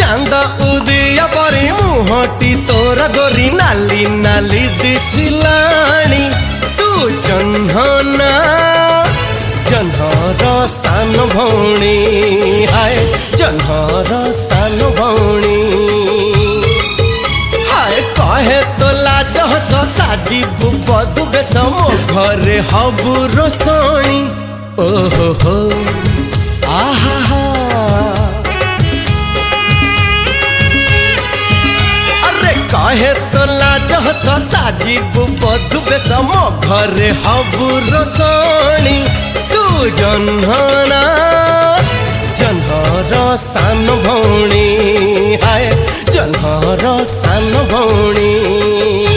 चांद उदिया परी मुहटी तोर गोरी नाली नाली दिसिलाणी तू जह्ना जह्नर सान भौणी हाय जह्नर सान भौणी हाय कहे तो लाज हस साजिबु बधु बेश मो घरे हबु रोसणी ओहो हो आहा कहे तो लाज हस साजिबु बधु बेश मो घरे हबु रोसणी तू जह्ना जह्नर सान भौणी हाय जह्नर सान भौणी।